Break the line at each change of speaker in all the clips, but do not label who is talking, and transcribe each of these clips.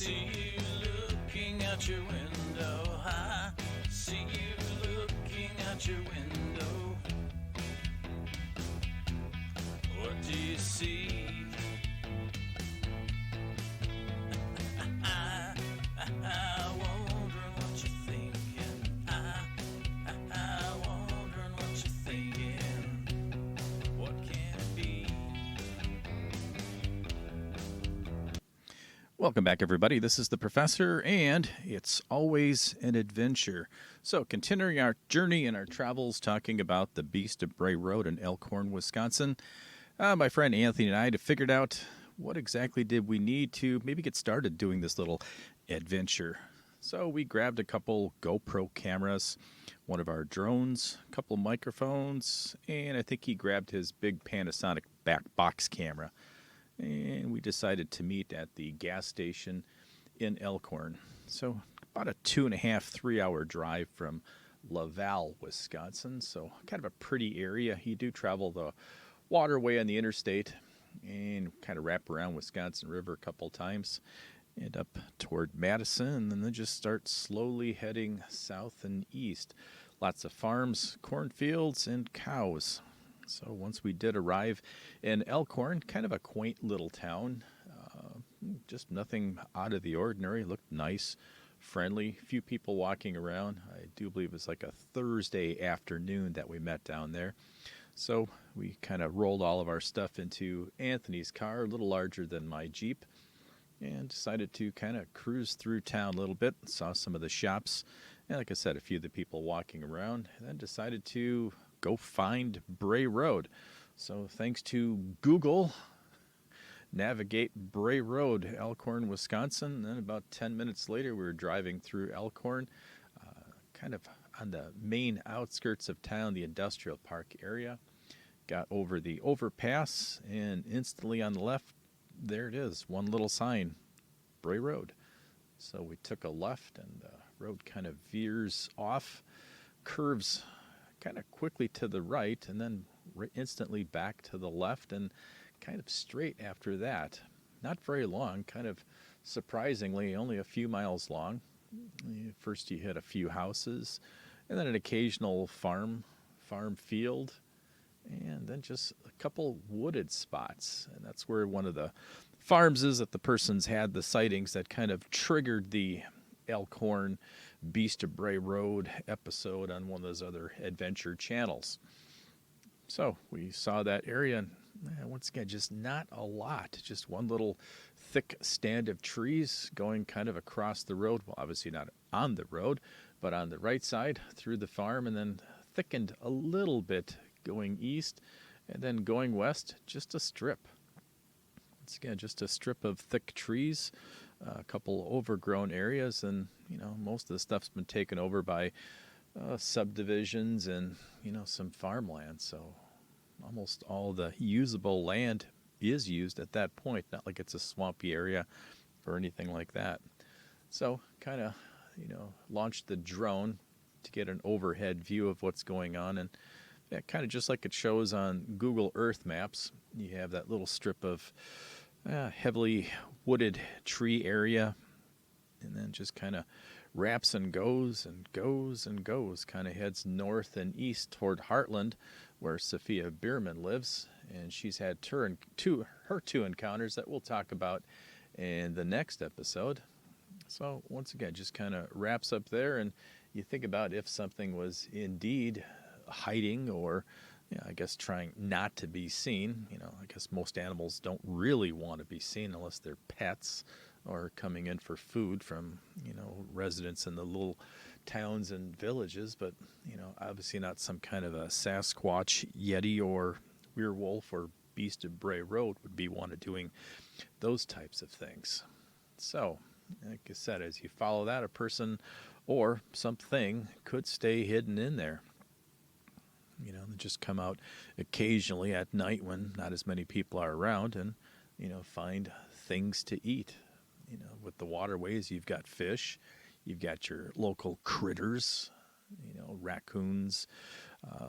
see you looking out your window. I see you looking out your window. What do you see? Wondering what you're thinking. Wondering what you're thinking. What can it be?
Welcome back, everybody. This is the Professor, and it's always an adventure. So, continuing our journey and our travels, talking about the Beast of Bray Road in Elkhorn, Wisconsin. My friend Anthony and I have figured out what exactly did we need to maybe get started doing this little adventure. So we grabbed a couple GoPro cameras, one of our drones, a couple microphones, and I think he grabbed his big Panasonic back box camera. And we decided to meet at the gas station in Elkhorn. So about a 2.5, 3 hour drive from Laval, Wisconsin. So kind of a pretty area. You do travel the waterway on the interstate and kind of wrap around Wisconsin River a couple times and up toward Madison, and then just start slowly heading south and east. Lots of farms, cornfields, and cows. So once we did arrive in Elkhorn, kind of a quaint little town, just nothing out of the ordinary. Looked nice, friendly, few people walking around. I do believe it was like a Thursday afternoon that we met down there. So we kind of rolled all of our stuff into Anthony's car, a little larger than my Jeep, and decided to kind of cruise through town a little bit. Saw some of the shops, and like I said, a few of the people walking around, and then decided to go find Bray Road. So thanks to Google, navigate Bray Road, Elkhorn, Wisconsin. And then about 10 minutes later, we were driving through Elkhorn, kind of on the main outskirts of town, the industrial park area. Got over the overpass, and instantly on the left, there it is, one little sign, Bray Road. So we took a left, and the road kind of veers off, curves kind of quickly to the right, and then instantly back to the left, and kind of straight after that. Not very long, kind of surprisingly only a few miles long. First you hit a few houses, and then an occasional farm field, and then just a couple wooded spots. And that's where one of the farms is that the person's had the sightings that kind of triggered the Elkhorn Beast of Bray Road episode on one of those other adventure channels. So we saw that area, and once again, just not a lot. Just one little thick stand of trees going kind of across the road. Well, obviously not on the road, but on the right side through the farm, and then thickened a little bit going east, and then going west, just a strip. Once again, just a strip of thick trees, a couple overgrown areas, and most of the stuff's been taken over by subdivisions and some farmland. So almost all the usable land is used at that point. Not like it's a swampy area or anything like that. So kind of launched the drone to get an overhead view of what's going on, and kind of just like it shows on Google Earth Maps, you have that little strip of heavily wooded tree area, and then just kind of wraps and goes and goes and goes, kind of heads north and east toward Heartland, where Sophia Bierman lives, and she's had her two encounters that we'll talk about in the next episode. So once again, just kind of wraps up there, and you think about if something was indeed hiding or I guess trying not to be seen. I guess most animals don't really want to be seen unless they're pets or coming in for food from, residents in the little towns and villages. But, obviously not some kind of a Sasquatch, Yeti, or werewolf or Beast of Bray Road would be one of doing those types of things. So, like I said, as you follow that, a person or something could stay hidden in there. They just come out occasionally at night when not as many people are around and, find things to eat. With the waterways, you've got fish, you've got your local critters, raccoons,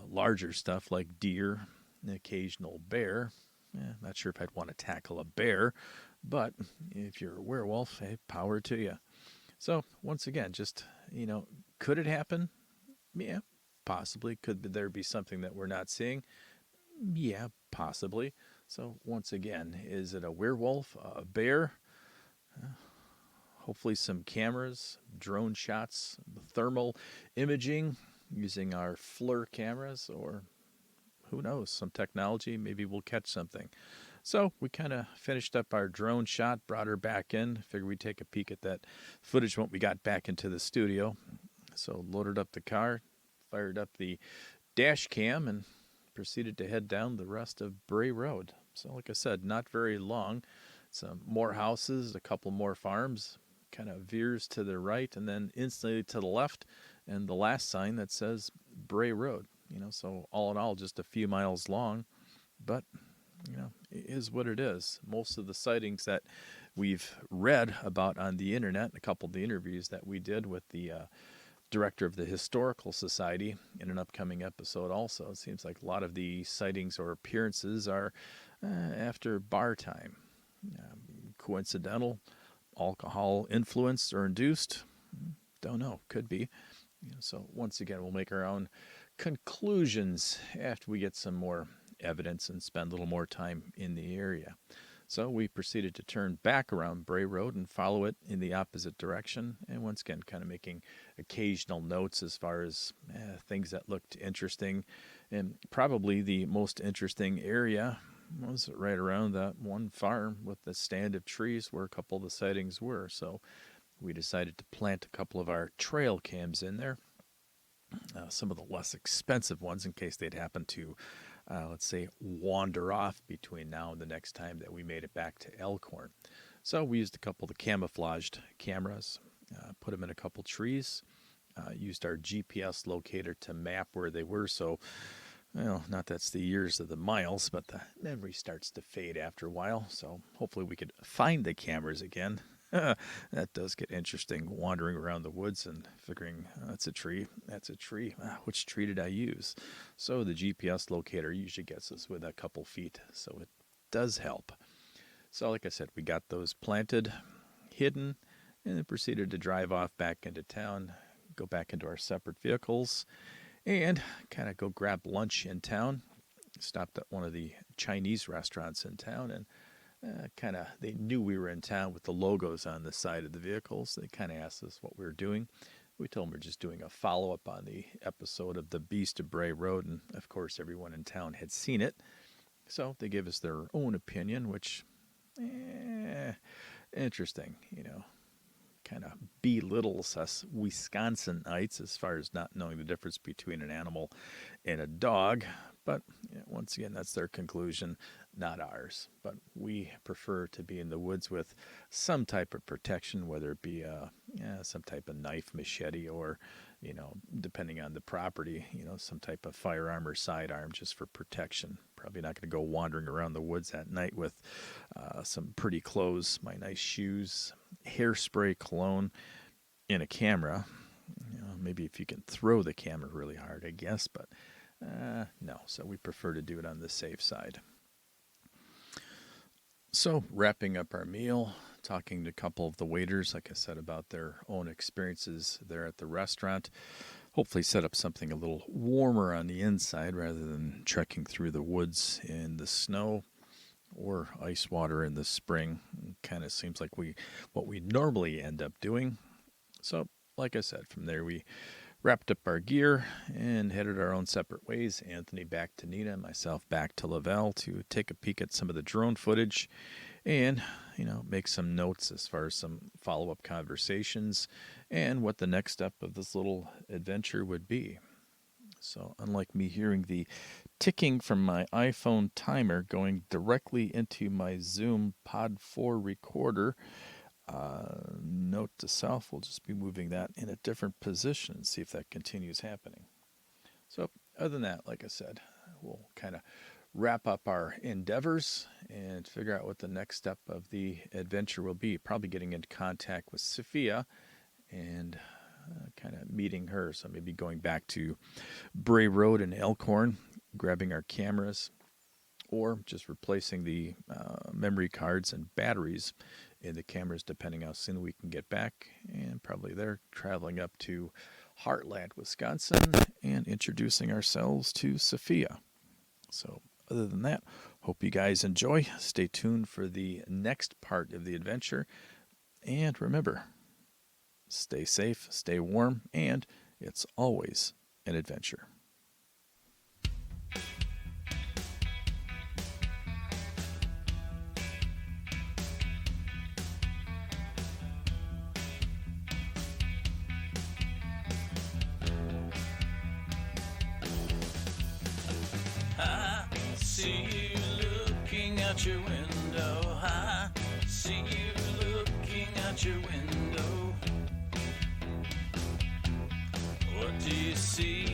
larger stuff like deer, an occasional bear. Not sure if I'd want to tackle a bear, But if you're a werewolf, hey, power to you. So once again, just, could it happen? Yeah, possibly. Could there be something that we're not seeing? Yeah, possibly. So once again, is it a werewolf, a bear? Hopefully some cameras, drone shots, thermal imaging using our FLIR cameras, or who knows, some technology. Maybe we'll catch something. So we kind of finished up our drone shot, brought her back in. Figured we'd take a peek at that footage when we got back into the studio. So loaded up the car, fired up the dash cam, and proceeded to head down the rest of Bray Road. So like I said, not very long. Some more houses, a couple more farms, kind of veers to the right and then instantly to the left, and the last sign that says Bray Road. So all in all, just a few miles long, but it is what it is. Most of the sightings that we've read about on the internet, a couple of the interviews that we did with the director of the Historical Society in an upcoming episode also, it seems like a lot of the sightings or appearances are after bar time. Coincidental, alcohol influenced or induced? Don't know. Could be. So once again, we'll make our own conclusions after we get some more evidence and spend a little more time in the area. So we proceeded to turn back around Bray Road and follow it in the opposite direction. And once again, kind of making occasional notes as far as things that looked interesting. And probably the most interesting area was right around that one farm with the stand of trees where a couple of the sightings were. So we decided to plant a couple of our trail cams in there. Some of the less expensive ones in case they'd happen to, let's say, wander off between now and the next time that we made it back to Elkhorn. So we used a couple of the camouflaged cameras, put them in a couple trees, used our GPS locator to map where they were. So, not that's the years of the miles, but the memory starts to fade after a while. So hopefully we could find the cameras again. That does get interesting, wandering around the woods and figuring, that's a tree, which tree did I use? So the GPS locator usually gets us with a couple feet, so it does help. So like I said, we got those planted, hidden, and then proceeded to drive off back into town, go back into our separate vehicles, and kind of go grab lunch in town. Stopped at one of the Chinese restaurants in town, and they knew we were in town with the logos on the side of the vehicles. They kind of asked us what we were doing. We told them we're just doing a follow-up on the episode of The Beast of Bray Road, and of course everyone in town had seen it. So they gave us their own opinion, which, interesting, kind of belittles us Wisconsinites as far as not knowing the difference between an animal and a dog. But once again, that's their conclusion, not ours. But we prefer to be in the woods with some type of protection, whether it be some type of knife, machete, or, depending on the property, some type of firearm or sidearm just for protection. Probably not going to go wandering around the woods at night with some pretty clothes, my nice shoes, hairspray, cologne, and a camera. Maybe if you can throw the camera really hard, I guess, but no. So we prefer to do it on the safe side. So wrapping up our meal, talking to a couple of the waiters, like I said, about their own experiences there at the restaurant. Hopefully set up something a little warmer on the inside rather than trekking through the woods in the snow or ice water in the spring. Kind of seems like what we normally end up doing. So, like I said, from there we wrapped up our gear and headed our own separate ways. Anthony back to Nina, myself back to Lavelle to take a peek at some of the drone footage and, make some notes as far as some follow-up conversations and what the next step of this little adventure would be. So unlike me hearing the ticking from my iPhone timer going directly into my Zoom Pod 4 recorder, note to self, we'll just be moving that in a different position and see if that continues happening. So other than that, like I said, we'll kind of wrap up our endeavors and figure out what the next step of the adventure will be. Probably getting into contact with Sophia and kind of meeting her. So maybe going back to Bray Road in Elkhorn, grabbing our cameras, or just replacing the memory cards and batteries in the cameras, depending how soon we can get back. And probably they're traveling up to Heartland, Wisconsin, and introducing ourselves to Sophia. So other than that, hope you guys enjoy. Stay tuned for the next part of the adventure. And remember, stay safe, stay warm, and it's always an adventure.
See you looking out your window. I see you looking out your window. What do you see?